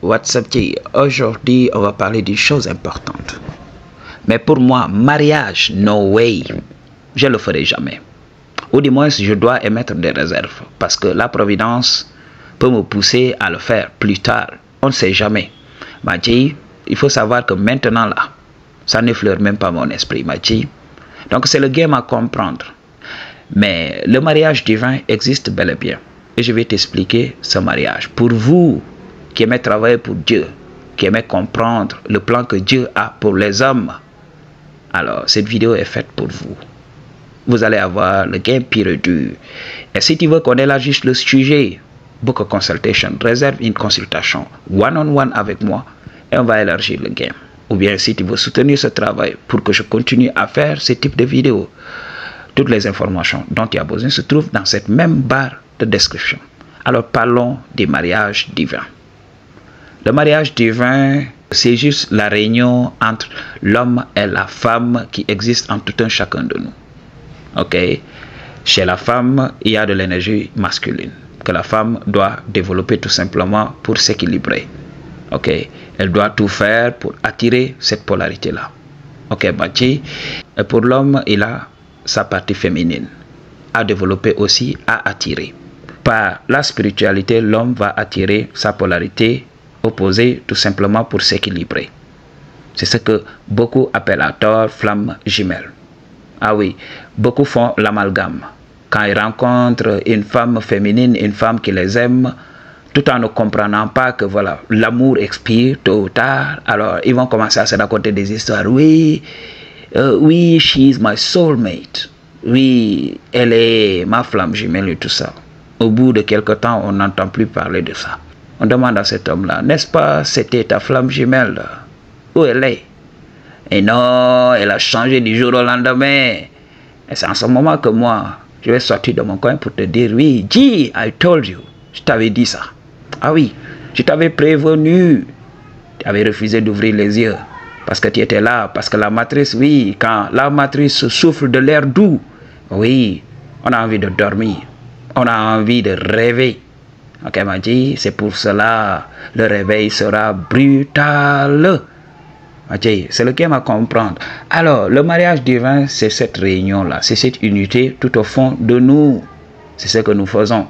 What's up, aujourd'hui, on va parler d'une chose importante. Mais pour moi, mariage, no way. Je ne le ferai jamais. Ou du moins, je dois émettre des réserves. Parce que la providence peut me pousser à le faire plus tard. On ne sait jamais. Machi, il faut savoir que maintenant, là, ça n'effleure même pas mon esprit, Machi. Donc, c'est le game à comprendre. Mais le mariage divin existe bel et bien. Et je vais t'expliquer ce mariage. Pour vous qui aimez travailler pour Dieu, qui aimez comprendre le plan que Dieu a pour les hommes, alors cette vidéo est faite pour vous. Vous allez avoir le game pur et dur. Et si tu veux qu'on élargisse le sujet, book a consultation, réserve une consultation one-on-one avec moi et on va élargir le game. Ou bien si tu veux soutenir ce travail pour que je continue à faire ce type de vidéos, toutes les informations dont tu as besoin se trouvent dans cette même barre de description. Alors parlons des mariages divins. Le mariage divin, c'est juste la réunion entre l'homme et la femme qui existe en tout un chacun de nous. Ok? Chez la femme, il y a de l'énergie masculine que la femme doit développer tout simplement pour s'équilibrer. Ok? Elle doit tout faire pour attirer cette polarité-là. Ok, Bati? Et pour l'homme, il a sa partie féminine à développer aussi, à attirer. Par la spiritualité, l'homme va attirer sa polarité opposée tout simplement pour s'équilibrer. C'est ce que beaucoup appellent à tort flamme jumelle. Ah oui, beaucoup font l'amalgame. Quand ils rencontrent une femme féminine, une femme qui les aime, tout en ne comprenant pas que voilà, l'amour expire tôt ou tard, alors ils vont commencer à se raconter des histoires. Oui, oui, she is my soulmate. Oui, elle est ma flamme jumelle et tout ça. Au bout de quelque temps, on n'entend plus parler de ça. On demande à cet homme-là, n'est-ce pas, c'était ta flamme jumelle? Où elle est? Et non, elle a changé du jour au lendemain. Et c'est en ce moment que moi, je vais sortir de mon coin pour te dire, oui, G, I told you. Je t'avais dit ça. Ah oui, je t'avais prévenu. Tu avais refusé d'ouvrir les yeux. Parce que tu étais là. Parce que la matrice, oui, quand la matrice souffle de l'air doux, oui, on a envie de dormir. On a envie de rêver. Ok, m'a dit, c'est pour cela, le réveil sera brutal. C'est le game à comprendre. Alors, le mariage divin, c'est cette réunion-là, c'est cette unité tout au fond de nous. C'est ce que nous faisons.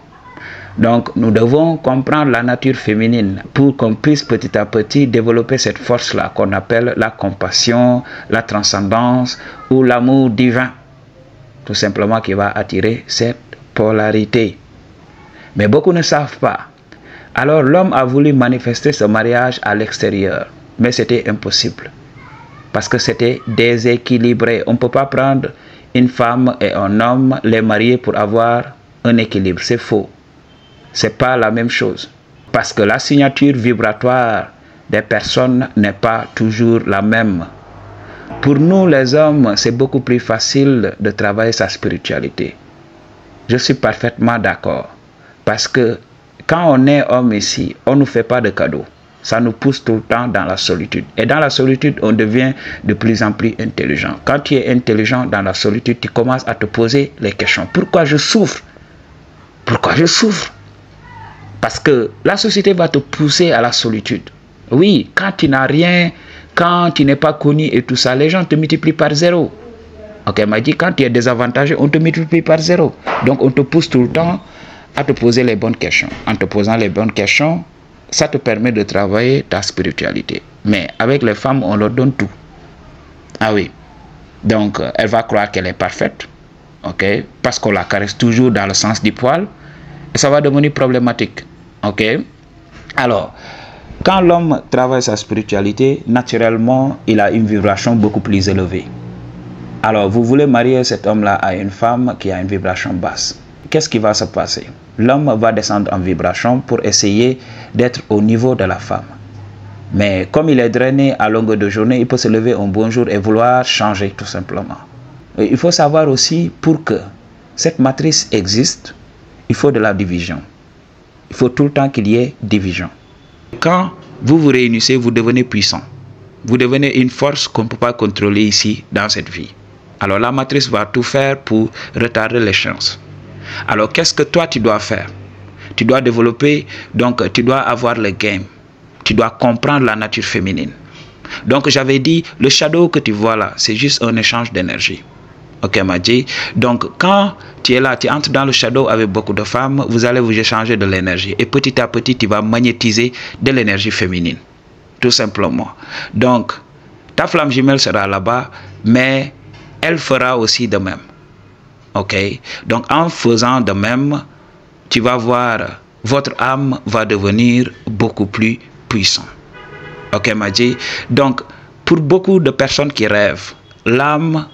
Donc, nous devons comprendre la nature féminine pour qu'on puisse petit à petit développer cette force-là qu'on appelle la compassion, la transcendance ou l'amour divin. Tout simplement qui va attirer cette polarité. Mais beaucoup ne savent pas. Alors, l'homme a voulu manifester ce mariage à l'extérieur. Mais c'était impossible. Parce que c'était déséquilibré. On ne peut pas prendre une femme et un homme, les marier pour avoir un équilibre. C'est faux. Ce n'est pas la même chose. Parce que la signature vibratoire des personnes n'est pas toujours la même. Pour nous, les hommes, c'est beaucoup plus facile de travailler sa spiritualité. Je suis parfaitement d'accord. Parce que quand on est homme ici, on ne nous fait pas de cadeaux. Ça nous pousse tout le temps dans la solitude. Et dans la solitude, on devient de plus en plus intelligent. Quand tu es intelligent dans la solitude, tu commences à te poser les questions. Pourquoi je souffre? Pourquoi je souffre? Parce que la société va te pousser à la solitude. Oui, quand tu n'as rien, quand tu n'es pas connu et tout ça, les gens te multiplient par zéro. Ok, m'a dit, quand tu es désavantagé, on te multiplie par zéro. Donc, on te pousse tout le temps à te poser les bonnes questions. En te posant les bonnes questions, ça te permet de travailler ta spiritualité. Mais avec les femmes, on leur donne tout. Ah oui. Donc, elle va croire qu'elle est parfaite. Ok. Parce qu'on la caresse toujours dans le sens du poil. Et ça va devenir problématique. Ok. Alors, quand l'homme travaille sa spiritualité, naturellement, il a une vibration beaucoup plus élevée. Alors, vous voulez marier cet homme-là à une femme qui a une vibration basse. Qu'est-ce qui va se passer? L'homme va descendre en vibration pour essayer d'être au niveau de la femme. Mais comme il est drainé à longueur de journée, il peut se lever un bon jour et vouloir changer tout simplement. Et il faut savoir aussi, pour que cette matrice existe, il faut de la division. Il faut tout le temps qu'il y ait division. Quand vous vous réunissez, vous devenez puissant. Vous devenez une force qu'on ne peut pas contrôler ici dans cette vie. Alors la matrice va tout faire pour retarder les chances. Alors, qu'est-ce que toi, tu dois faire? Tu dois développer, donc tu dois avoir le game. tu dois comprendre la nature féminine. Donc j'avais dit, le shadow que tu vois là, c'est juste un échange d'énergie. Ok, Madji. Donc quand tu es là, tu entres dans le shadow avec beaucoup de femmes, vous allez vous échanger de l'énergie. Et petit à petit, tu vas magnétiser de l'énergie féminine. Tout simplement. Donc, ta flamme jumelle sera là-bas, mais elle fera aussi de même. Ok? Donc en faisant de même, tu vas voir, votre âme va devenir beaucoup plus puissante. Ok, Madji? Donc, pour beaucoup de personnes qui rêvent, l'âme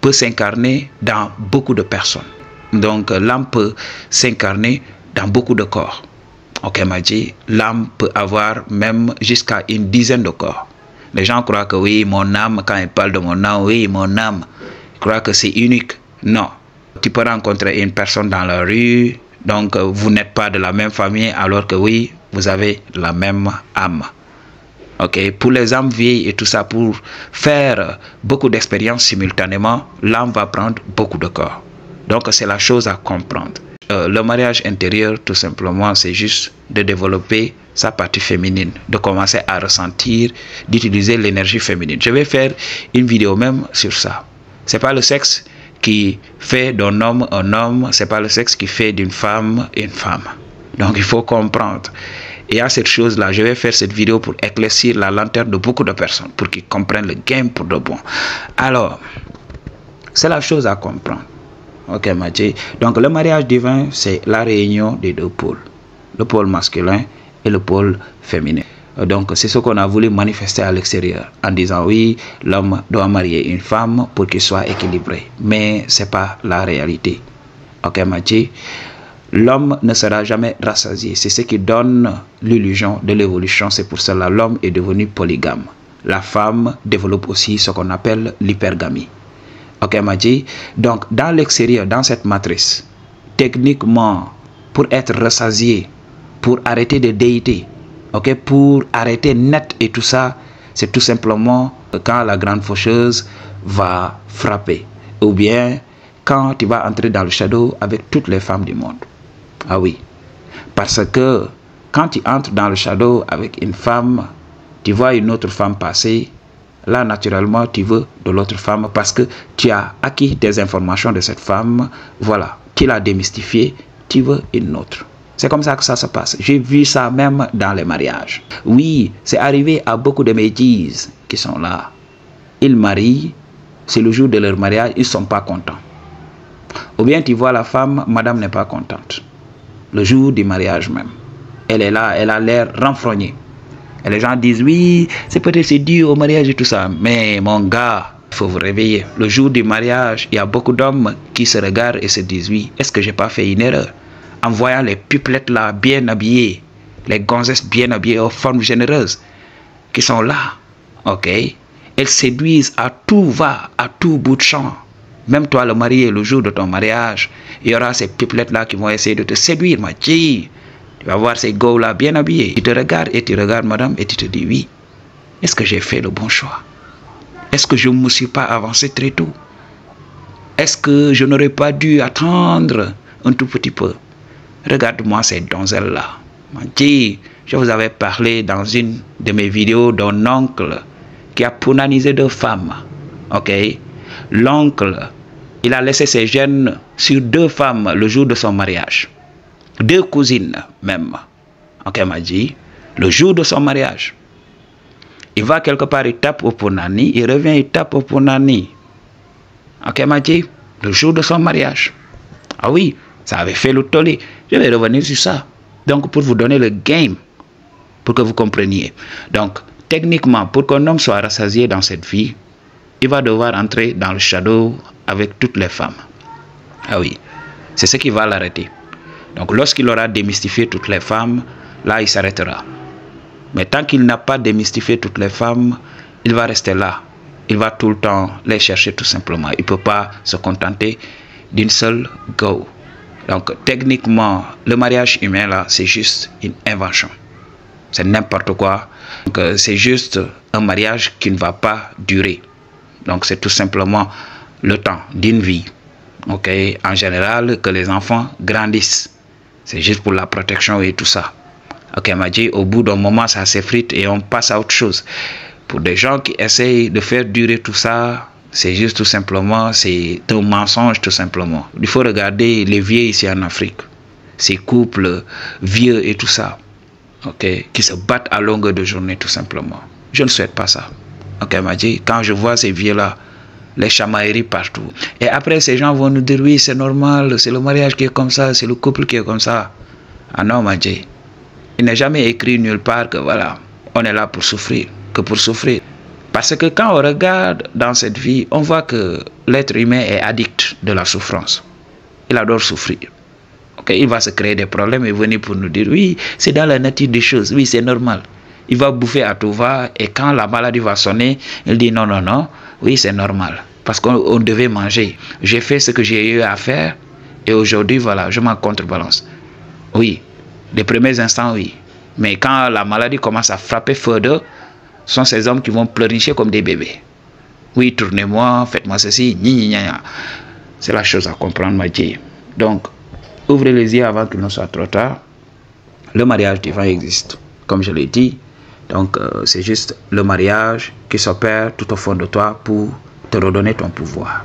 peut s'incarner dans beaucoup de personnes. Donc, l'âme peut s'incarner dans beaucoup de corps. Ok, Madji? L'âme peut avoir même jusqu'à une dizaine de corps. Les gens croient que oui, mon âme, quand ils parlent de mon âme, oui, mon âme, ils croient que c'est unique. Non. Tu peux rencontrer une personne dans la rue, donc vous n'êtes pas de la même famille, alors que oui, vous avez la même âme. Ok, pour les âmes vieilles et tout ça, pour faire beaucoup d'expériences simultanément, l'âme va prendre beaucoup de corps. Donc c'est la chose à comprendre. Le mariage intérieur, tout simplement, c'est juste de développer sa partie féminine, de commencer à ressentir, d'utiliser l'énergie féminine. Je vais faire une vidéo même sur ça. C'est pas le sexe qui fait d'un homme un homme, c'est pas le sexe qui fait d'une femme une femme. Donc il faut comprendre. Et à cette chose-là, je vais faire cette vidéo pour éclaircir la lanterne de beaucoup de personnes, pour qu'ils comprennent le game pour de bon. Alors, c'est la chose à comprendre. Ok, Madji. Donc le mariage divin, c'est la réunion des deux pôles. Le pôle masculin et le pôle féminin. Donc c'est ce qu'on a voulu manifester à l'extérieur en disant oui, l'homme doit marier une femme pour qu'il soit équilibré. Mais ce n'est pas la réalité. Ok, Madji. L'homme ne sera jamais rassasié. C'est ce qui donne l'illusion de l'évolution. C'est pour cela que l'homme est devenu polygame. La femme développe aussi ce qu'on appelle l'hypergamie. Ok, Madji. Donc dans l'extérieur, dans cette matrice, techniquement, pour être rassasié, pour arrêter de déité, ok, pour arrêter net et tout ça, c'est tout simplement quand la grande faucheuse va frapper. Ou bien quand tu vas entrer dans le shadow avec toutes les femmes du monde. Ah oui. Parce que quand tu entres dans le shadow avec une femme, tu vois une autre femme passer. Là, naturellement, tu veux de l'autre femme parce que tu as acquis des informations de cette femme. Voilà. Tu l'as démystifiée. Tu veux une autre. C'est comme ça que ça se passe. J'ai vu ça même dans les mariages. Oui, c'est arrivé à beaucoup de métis qui sont là. Ils marient. C'est le jour de leur mariage. Ils ne sont pas contents. Ou bien tu vois la femme, madame n'est pas contente. Le jour du mariage même. Elle est là, elle a l'air renfrognée. Et les gens disent, oui, c'est peut-être c'est dû au mariage et tout ça. Mais mon gars, il faut vous réveiller. Le jour du mariage, il y a beaucoup d'hommes qui se regardent et se disent, oui, est-ce que j'ai pas fait une erreur? En voyant les pupelettes là, bien habillées, les gonzesses bien habillées aux formes généreuses, qui sont là, ok? Elles séduisent à tout va, à tout bout de champ. Même toi, le marié, le jour de ton mariage, il y aura ces pipelettes-là qui vont essayer de te séduire, Madji. Tu vas voir ces gars-là bien habillés. Ils te regardent et tu regardes, madame, et tu te dis, oui, est-ce que j'ai fait le bon choix? Est-ce que je ne me suis pas avancé très tôt? Est-ce que je n'aurais pas dû attendre un tout petit peu? Regarde-moi ces donzelles-là. Madji, je vous avais parlé dans une de mes vidéos d'un oncle qui a punanisé 2 femmes. Ok? L'oncle, il a laissé ses gènes sur 2 femmes le jour de son mariage. 2 cousines même. Ok, Madji? Le jour de son mariage. Il va quelque part, il tape au punani, il revient, il tape au punani. Ok, Madji? Le jour de son mariage. Ah oui, ça avait fait le tollé. Je vais revenir sur ça. Donc, pour vous donner le game, pour que vous compreniez. Donc, techniquement, pour qu'un homme soit rassasié dans cette vie, il va devoir entrer dans le shadow avec toutes les femmes. Ah oui, c'est ce qui va l'arrêter. Donc, lorsqu'il aura démystifié toutes les femmes, là, il s'arrêtera. Mais tant qu'il n'a pas démystifié toutes les femmes, il va rester là. Il va tout le temps les chercher tout simplement. Il ne peut pas se contenter d'une seule go. Donc, techniquement, le mariage humain, là, c'est juste une invention. C'est n'importe quoi. C'est juste un mariage qui ne va pas durer. Donc, c'est tout simplement le temps d'une vie. Ok, en général, que les enfants grandissent. C'est juste pour la protection et tout ça. Ok, m'a dit, au bout d'un moment, ça s'effrite et on passe à autre chose. Pour des gens qui essayent de faire durer tout ça, c'est juste tout simplement, c'est un mensonge tout simplement. Il faut regarder les vieux ici en Afrique, ces couples vieux et tout ça, ok, qui se battent à longueur de journée tout simplement. Je ne souhaite pas ça. Ok, m'a dit, quand je vois ces vieux-là, les chamailleries partout. Et après, ces gens vont nous dire, oui, c'est normal, c'est le mariage qui est comme ça, c'est le couple qui est comme ça. Ah non, m'a dit, il n'est jamais écrit nulle part que voilà, on est là pour souffrir, que pour souffrir. Parce que quand on regarde dans cette vie, on voit que l'être humain est addict de la souffrance. Il adore souffrir. Okay? Il va se créer des problèmes et venir pour nous dire, oui, c'est dans la nature des choses, oui, c'est normal. Il va bouffer à tout va et quand la maladie va sonner, il dit non, non, non, oui, c'est normal. Parce qu'on devait manger. J'ai fait ce que j'ai eu à faire et aujourd'hui, voilà, je m'en contrebalance. Oui, les premiers instants, oui. Mais quand la maladie commence à frapper further, ce sont ces hommes qui vont pleurnicher comme des bébés. Oui, tournez-moi, faites-moi ceci, c'est la chose à comprendre, Mathieu. Donc, ouvrez les yeux avant qu'il ne soit trop tard. Le mariage divin existe, comme je l'ai dit. Donc, c'est juste le mariage qui s'opère tout au fond de toi pour te redonner ton pouvoir.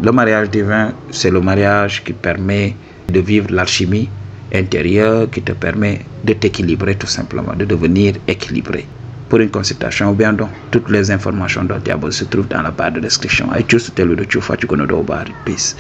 Le mariage divin, c'est le mariage qui permet de vivre l'alchimie intérieure, qui te permet de t'équilibrer tout simplement, de devenir équilibré. Pour une consultation ou bien donc, toutes les informations dont tu as besoin se trouvent dans la barre de description. I choose to tell you the truth, what you're going to do about it. Peace.